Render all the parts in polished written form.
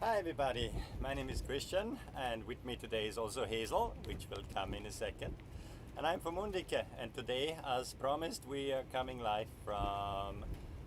Hi everybody, my name is Christian and with me today is also Hazel, which will come in a second. And I'm from Undique, and today, as promised, we are coming live from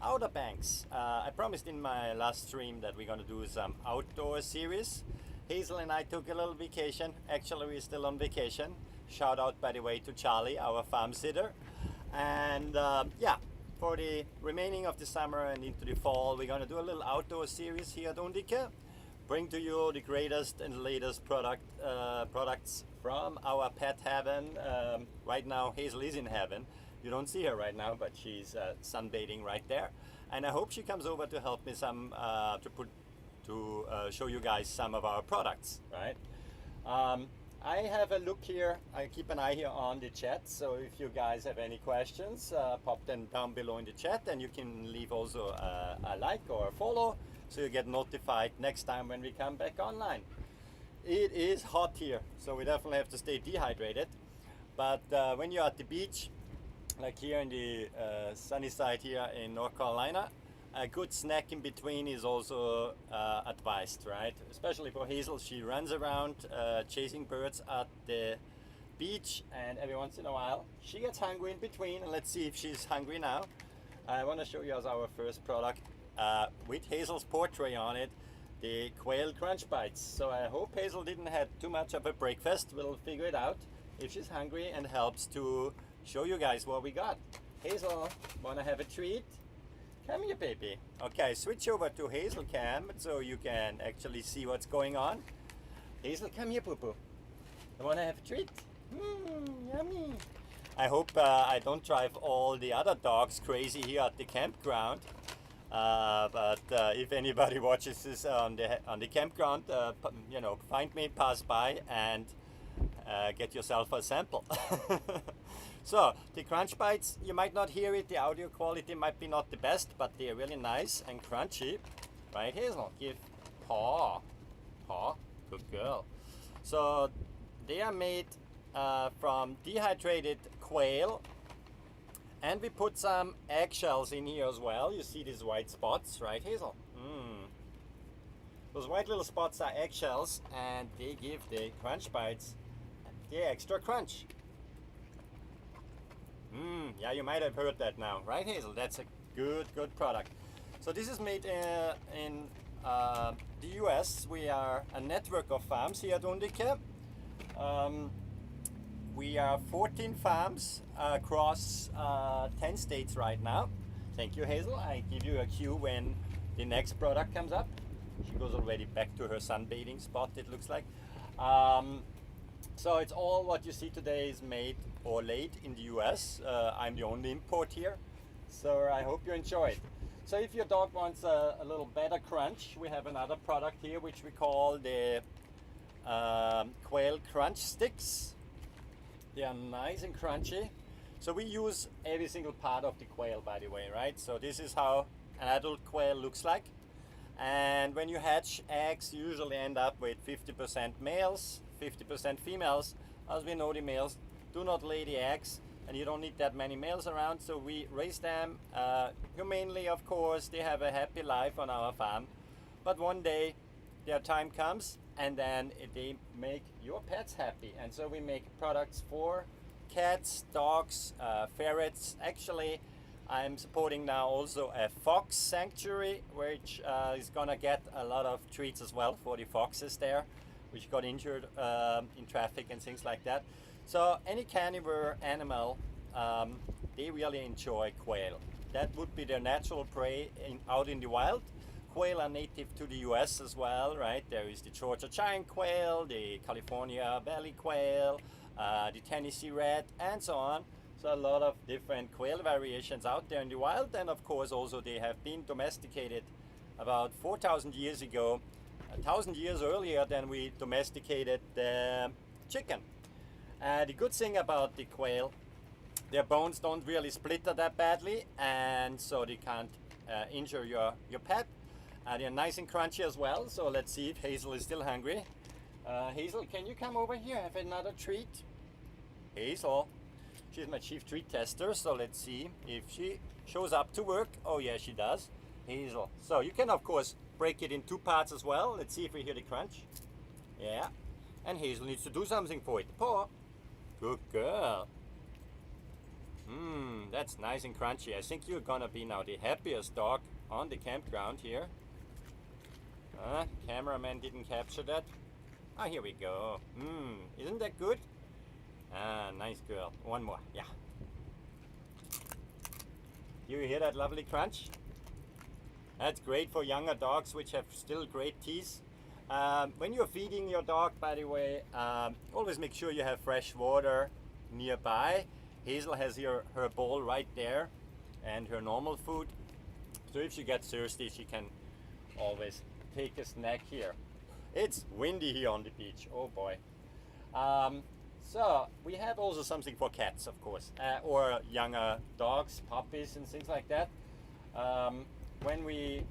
Outer Banks. I promised in my last stream that we're going to do some outdoor series. Hazel and I took a little vacation. Actually, we're still on vacation. Shout out, by the way, to Charlie, our farm sitter. And yeah, for the remaining of the summer and into the fall, we're going to do a little outdoor series here at Undique. Bring to you the greatest and latest products from our pet heaven. Right now, Hazel is in heaven. You don't see her right now, but she's sunbathing right there. And I hope she comes over to help me to show you guys some of our products, right? I have a look here. I keep an eye here on the chat. So if you guys have any questions, pop them down below in the chat, and you can leave also a like or a follow, so you get notified next time when we come back online. It is hot here, so we definitely have to stay dehydrated. But when you're at the beach, like here in the sunny side here in North Carolina, a good snack in between is also advised, right? Especially for Hazel, she runs around chasing birds at the beach, and every once in a while she gets hungry in between. And let's see if she's hungry now. I want to show you as our first product with Hazel's portrait on it, the quail crunch bites. So I hope Hazel didn't have too much of a breakfast. We'll figure it out if she's hungry, and helps to show you guys what we got. Hazel, wanna have a treat? Come here, baby. Okay, switch over to Hazel cam so you can actually see what's going on. Hazel, come here, poo poo. You wanna have a treat? Yummy. I hope I don't drive all the other dogs crazy here at the campground. But if anybody watches this on the campground, you know, find me, pass by, and get yourself a sample. So the crunch bites, you might not hear it. The audio quality might be not the best, but they're really nice and crunchy. Right, Hazel? Give paw, good girl. So they are made from dehydrated quail. And we put some eggshells in here as well. You see these white spots, right, Hazel? Those white little spots are eggshells, and they give the crunch bites the extra crunch. Yeah, you might have heard that now, right, Hazel? That's a good product. So this is made in the US. We are a network of farms here at Undique. We are 14 farms across 10 states right now. Thank you, Hazel. I give you a cue when the next product comes up. She goes already back to her sunbathing spot, it looks like. So it's all what you see today is made or laid in the US. I'm the only import here, so I hope you enjoy it. So if your dog wants a little better crunch, we have another product here which we call the quail crunch sticks. They are nice and crunchy. So we use every single part of the quail, by the way, right? So this is how an adult quail looks like. And when you hatch eggs, you usually end up with 50% males, 50% females. As we know, the males do not lay the eggs, and you don't need that many males around. So we raise them humanely, of course. They have a happy life on our farm. But one day, their time comes, and then they make your pets happy. And so we make products for cats, dogs, ferrets. Actually, I'm supporting now also a fox sanctuary, which is gonna get a lot of treats as well for the foxes there, which got injured in traffic and things like that. So any carnivore animal, they really enjoy quail. That would be their natural prey out in the wild. Quail are native to the US as well, right? There is the Georgia giant quail, the California belly quail, the Tennessee red, and so on. So a lot of different quail variations out there in the wild. And of course also they have been domesticated about 4,000 years ago, 1,000 years earlier than we domesticated the chicken. The good thing about the quail, their bones don't really split that badly, and so they can't injure your pet. They're nice and crunchy as well. So let's see if Hazel is still hungry. Hazel, can you come over here, have another treat? Hazel, she's my chief treat tester, so let's see if she shows up to work. Oh yeah, she does. Hazel, so you can of course break it in 2 parts as well. Let's see if we hear the crunch. Yeah. And Hazel needs to do something for it. Paw. Good girl. That's nice and crunchy. I think you're gonna be now the happiest dog on the campground here. Cameraman didn't capture that. Ah, here we go. Isn't that good? Ah, nice girl. One more. Yeah. You hear that lovely crunch? That's great for younger dogs which have still great teeth. When you're feeding your dog, by the way, always make sure you have fresh water nearby. Hazel has her bowl right there and her normal food. So if she gets thirsty, she can always take a snack here. It's windy here on the beach. Oh boy. So we have also something for cats, of course, or younger dogs, puppies and things like that. When we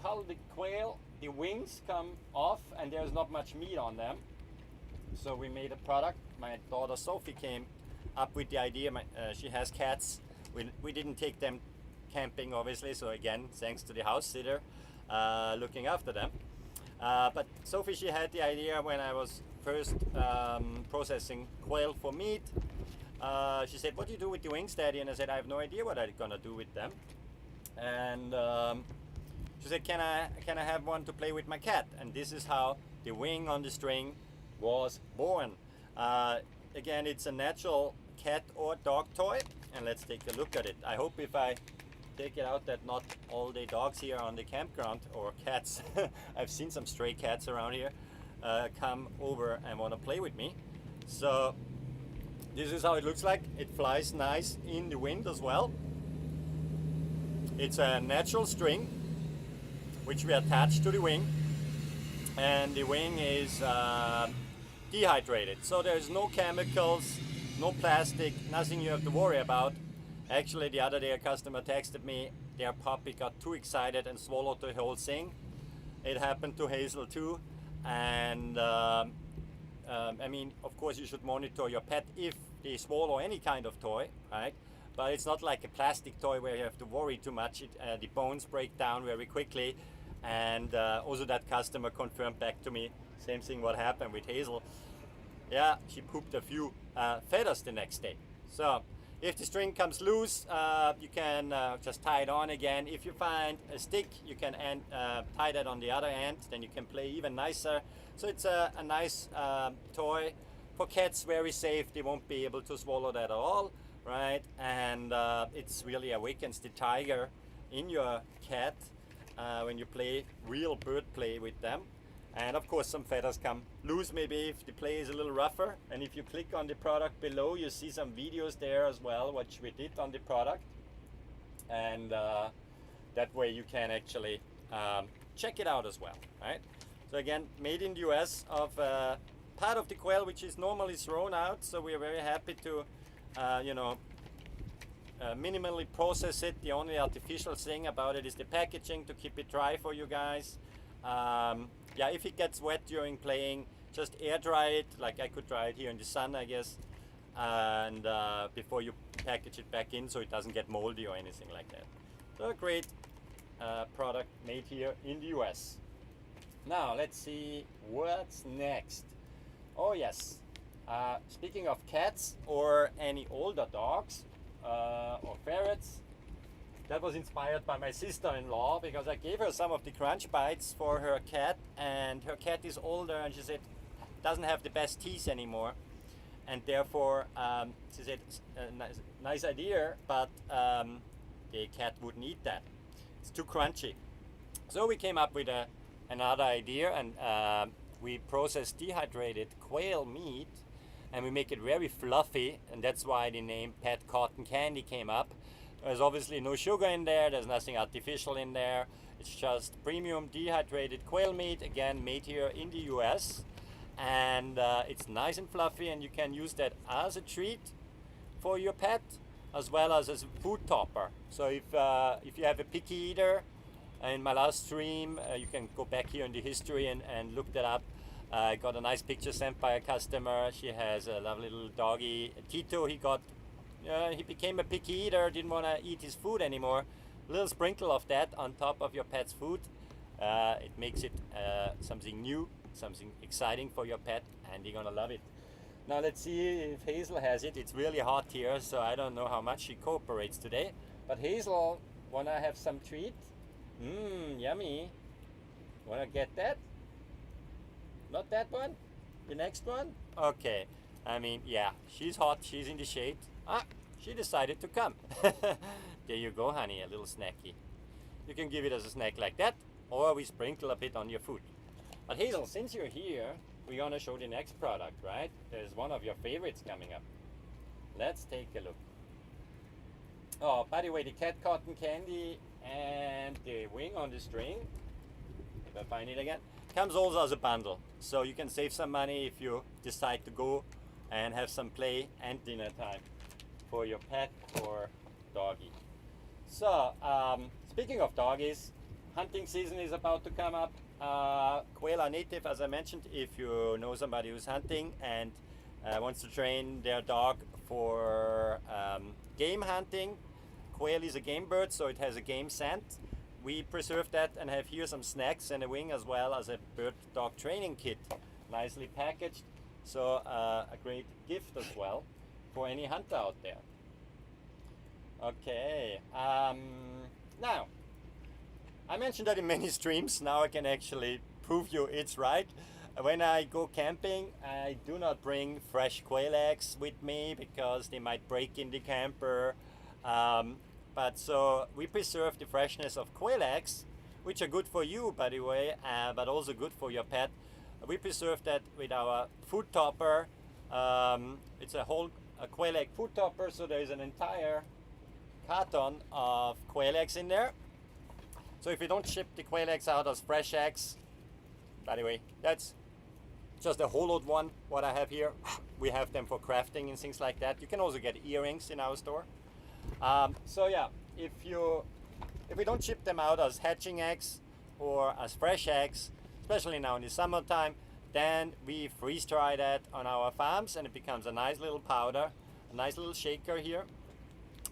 cull the quail, the wings come off and there's not much meat on them. So we made a product. My daughter Sophie came up with the idea. She has cats. We didn't take them camping, obviously, so again, thanks to the house sitter looking after them. But Sophie, she had the idea when I was first processing quail for meat. She said, "What do you do with the wings, Daddy?" And I said, "I have no idea what I'm gonna do with them." And she said, "Can I have one to play with my cat?" And this is how the wing on the string was born. Again, it's a natural cat or dog toy, and let's take a look at it. I hope if I take it out that not all the dogs here on the campground, or cats, I've seen some stray cats around here, come over and want to play with me. So this is how it looks like. It flies nice in the wind as well. It's a natural string which we attach to the wing, and the wing is dehydrated, so there's no chemicals, no plastic, nothing you have to worry about. Actually, the other day a customer texted me their puppy got too excited and swallowed the whole thing. It happened to Hazel too. And I mean, of course you should monitor your pet if they swallow any kind of toy, right? But it's not like a plastic toy where you have to worry too much. The bones break down very quickly. And also that customer confirmed back to me, same thing what happened with Hazel. Yeah, she pooped a few feathers the next day. So if the string comes loose, you can just tie it on again. If you find a stick, you can tie that on the other end, then you can play even nicer. So it's a nice toy for cats, very safe. They won't be able to swallow that at all, right? And it's really awakens the tiger in your cat when you play real bird play with them. And of course some feathers come loose maybe if the play is a little rougher. And if you click on the product below, you see some videos there as well, which we did on the product. And that way you can actually check it out as well, right? So again, made in the US, of part of the quail which is normally thrown out. So we are very happy to, minimally process it. The only artificial thing about it is the packaging to keep it dry for you guys. Yeah, if it gets wet during playing, just air dry it, like I could dry it here in the sun, I guess, and before you package it back in so it doesn't get moldy or anything like that. So a great product made here in the US. Now let's see what's next. Oh yes, speaking of cats or any older dogs or ferrets, that was inspired by my sister-in-law, because I gave her some of the crunch bites for her cat, and her cat is older and she said doesn't have the best teeth anymore, and therefore she said nice idea, but the cat wouldn't eat that. It's too crunchy. So we came up with another idea, and we process dehydrated quail meat and we make it very fluffy, and that's why the name Pet Cotton Candy came up. There's obviously no sugar in there, there's nothing artificial in there. It's just premium dehydrated quail meat, again made here in the US. And it's nice and fluffy, and you can use that as a treat for your pet as well as a food topper. So if you have a picky eater, in my last stream, you can go back here in the history and look that up. I got a nice picture sent by a customer. She has a lovely little doggy, Tito. He became a picky eater, didn't want to eat his food anymore. A little sprinkle of that on top of your pet's food. It makes it something new, something exciting for your pet, and they're gonna love it. Now let's see if Hazel has it. It's really hot here, so I don't know how much she cooperates today. But Hazel, wanna have some treat? Mmm, yummy. Wanna get that? Not that one? The next one? Okay. I mean, yeah, she's hot, she's in the shade. Ah, she decided to come. There you go, honey, a little snacky. You can give it as a snack like that, or we sprinkle a bit on your food. But Hazel, since you're here, we're gonna show the next product, right? There's one of your favorites coming up. Let's take a look. Oh, by the way, the cat cotton candy and the wing on the string, if I find it again, comes also as a bundle. So you can save some money if you decide to go and have some play and dinner time for your pet or doggy. So, speaking of doggies, hunting season is about to come up. Quail are native, as I mentioned. If you know somebody who's hunting and wants to train their dog for game hunting, quail is a game bird, so it has a game scent. We preserve that and have here some snacks and a wing as well as a bird dog training kit, nicely packaged. So a great gift as well for any hunter out there. Okay, now I mentioned that in many streams. Now I can actually prove you it's right. When I go camping, I do not bring fresh quail eggs with me because they might break in the camper. But so we preserve the freshness of quail eggs, which are good for you, by the way, but also good for your pet. We preserve that with our food topper. It's a quail egg food topper, so there is an entire carton of quail eggs in there. So if you don't ship the quail eggs out as fresh eggs, by the way, that's just a hollowed one, what I have here. We have them for crafting and things like that. You can also get earrings in our store. So yeah, if we don't ship them out as hatching eggs or as fresh eggs, especially now in the summertime, then we freeze dry that on our farms and it becomes a nice little powder, a nice little shaker here.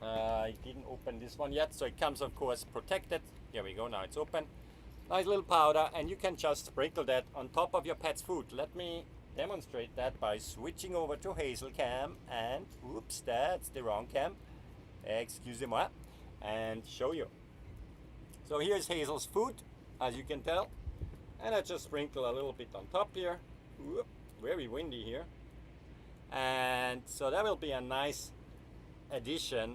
I didn't open this one yet, so it comes of course protected. Here we go, now it's open. Nice little powder, and you can just sprinkle that on top of your pet's food. Let me demonstrate that by switching over to Hazel cam, and oops, that's the wrong cam. Excusez-moi, and show you. So here's Hazel's food, as you can tell, and I just sprinkle a little bit on top here. Whoop, very windy here, and so that will be a nice addition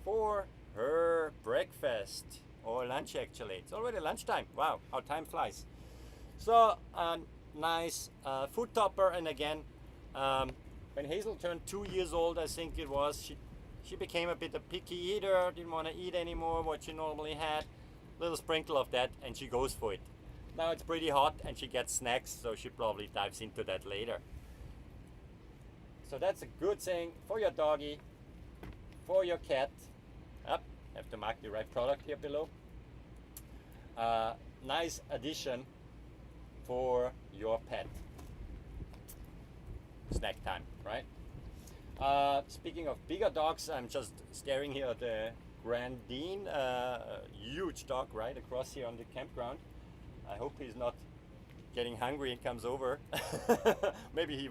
for her breakfast or lunch. Actually, it's already lunchtime. Wow, how time flies. So a nice food topper, and again, when Hazel turned 2 years old, I think it was, she became a bit a picky eater, didn't want to eat anymore what she normally had. Little sprinkle of that and she goes for it. Now it's pretty hot and she gets snacks, so she probably dives into that later. So that's a good thing for your doggy, for your cat. Up, have to mark the right product here below. Nice addition for your pet. Snack time, right? Speaking of bigger dogs, I'm just staring here at the Grandine, huge dog right across here on the campground. I hope he's not getting hungry and comes over. Maybe he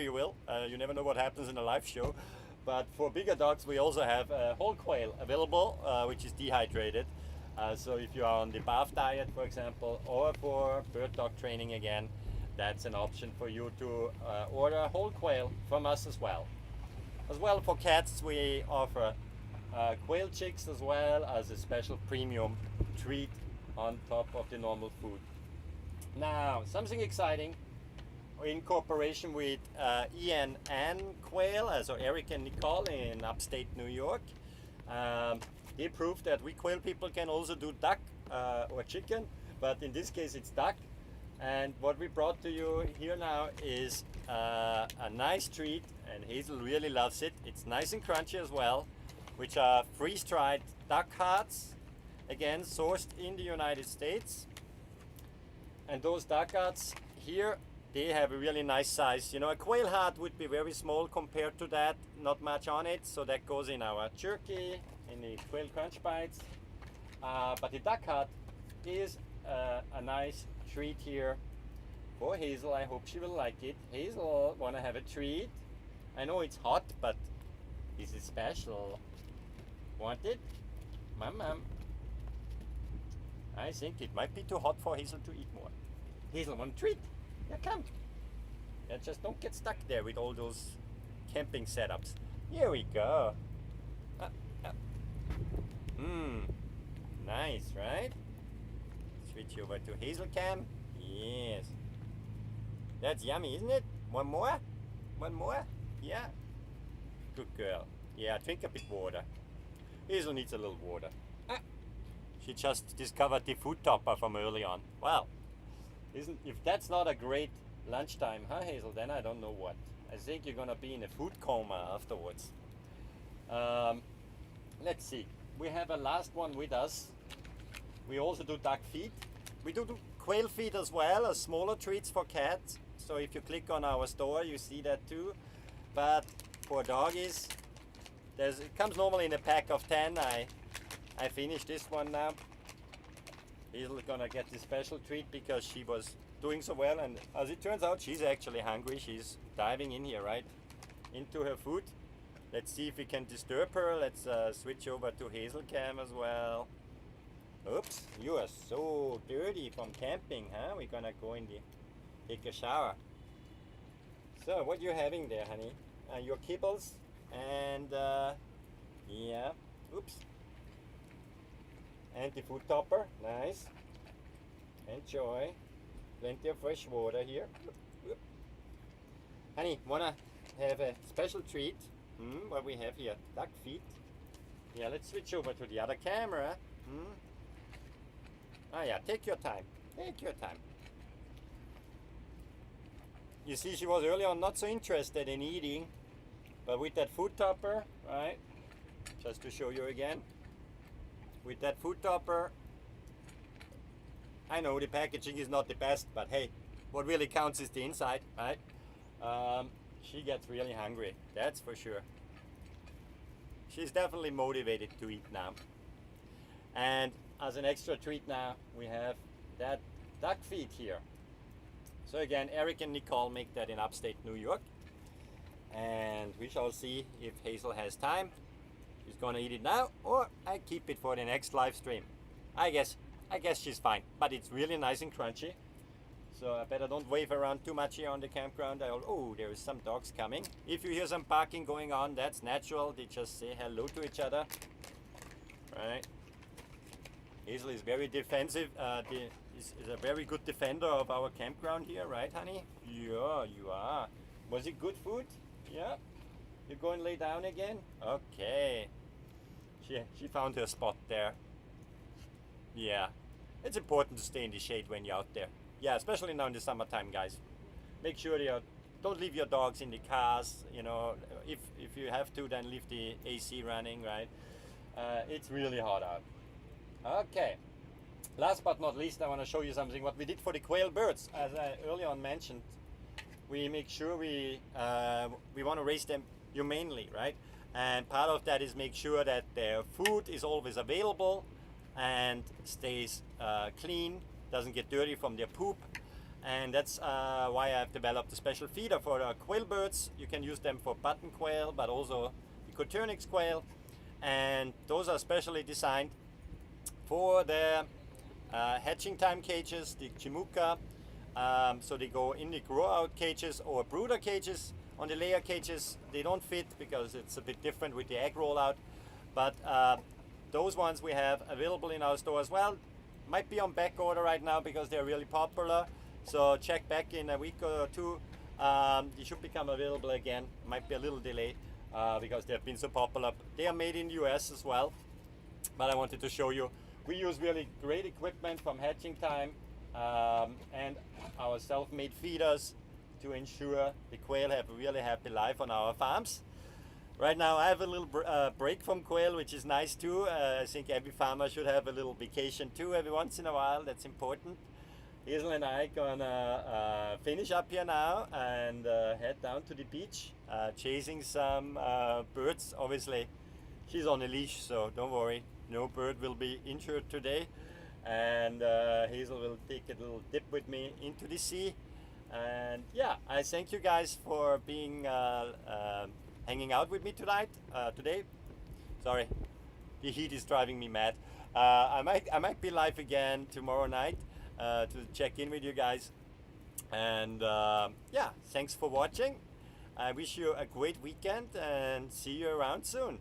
will. You never know what happens in a live show. But for bigger dogs, we also have whole quail available, which is dehydrated. So if you are on the BAF diet, for example, or for bird dog training again, that's an option for you to order whole quail from us as well. As well, for cats, we offer quail chicks as well as a special premium treat on top of the normal food. Now, something exciting in cooperation with Ian and Quail, so Eric and Nicole in upstate New York. They proved that we quail people can also do duck or chicken, but in this case it's duck. And what we brought to you here now is a nice treat, and Hazel really loves it. It's nice and crunchy as well, which are freeze-dried duck hearts, again sourced in the United States. And those duck hearts here, they have a really nice size. You know, a quail heart would be very small compared to that, not much on it, so that goes in our jerky, in the quail crunch bites. But the duck hut is a nice treat here for Hazel. I hope she will like it. Hazel wanna have a treat. I know it's hot, but this is special. Want it? Mom. I think it might be too hot for Hazel to eat more. Hazel, want a treat? Yeah, come. Yeah, just don't get stuck there with all those camping setups. Here we go. Nice, right? Switch over to Hazel cam. Yes. That's yummy, isn't it? One more? One more? Yeah. Good girl. Yeah, drink a bit water. Hazel needs a little water. She just discovered the food topper from early on. Wow. If that's not a great lunchtime, huh, Hazel? Then I don't know what. I think you're gonna be in a food coma afterwards. Let's see. We have a last one with us. We also do duck feed. We do quail feed as well, as smaller treats for cats. So if you click on our store, you see that too. But for doggies, it comes normally in a pack of 10. I finished this one now. Hazel's gonna get this special treat because she was doing so well, and as it turns out, she's actually hungry. She's diving in here, right into her food. Let's see if we can disturb her. Let's switch over to Hazel cam as well. Oops, you are so dirty from camping, huh? We're gonna go in take a shower. So what you having there, honey? Your kibbles and yeah, oops. And the food topper, nice. Enjoy. Plenty of fresh water here. Honey, wanna have a special treat? What we have here, duck feet. Yeah, let's switch over to the other camera. Yeah, take your time. Take your time. You see, she was early on not so interested in eating, but with that food topper, right? Just to show you again. With that food topper, I know the packaging is not the best, but hey, what really counts is the inside, right? She gets really hungry, that's for sure. She's definitely motivated to eat now. And as an extra treat now, we have that duck feed here. So again, Eric and Nicole make that in upstate New York. And we shall see if Hazel has time. She's gonna eat it now, or I keep it for the next live stream. I guess she's fine, but it's really nice and crunchy. So I better don't wave around too much here on the campground. Oh, there is some dogs coming. If you hear some barking going on, that's natural. They just say hello to each other. Right. Hazel is very defensive. Is a very good defender of our campground here, right, honey? Yeah, you are. Was it good food? Yeah. You go and lay down again? Okay. She found her spot there. Yeah. It's important to stay in the shade when you're out there. Yeah, especially now in the summertime, guys. Make sure you don't leave your dogs in the cars. You know, if you have to, then leave the AC running, right? It's really hot out. Okay. Last but not least, I want to show you something what we did for the quail birds. As I earlier on mentioned, we make sure we want to raise them humanely, right? And part of that is make sure that their food is always available and stays clean, doesn't get dirty from their poop. And that's why I've developed a special feeder for quail birds. You can use them for button quail, but also the Coturnix quail. And those are specially designed for the hatching time cages, the Chimuka. So they go in the grow out cages or brooder cages. On the layer cages, they don't fit because it's a bit different with the egg rollout. But those ones we have available in our store as well. Might be on back order right now because they're really popular. So check back in a week or two. They should become available again. Might be a little delay because they've been so popular. They are made in the US as well. But I wanted to show you. We use really great equipment from Hatching Time and our self-made feeders to ensure the quail have a really happy life on our farms. Right now I have a little break from quail, which is nice too. I think every farmer should have a little vacation too every once in a while. That's important. Hazel and I gonna finish up here now and head down to the beach, chasing some birds. Obviously she's on a leash, so don't worry. no bird will be injured today, and Hazel will take a little dip with me into the sea. And yeah, I thank you guys for being hanging out with me tonight. Today, sorry, the heat is driving me mad. I might be live again tomorrow night to check in with you guys. And yeah, thanks for watching. I wish you a great weekend and see you around soon.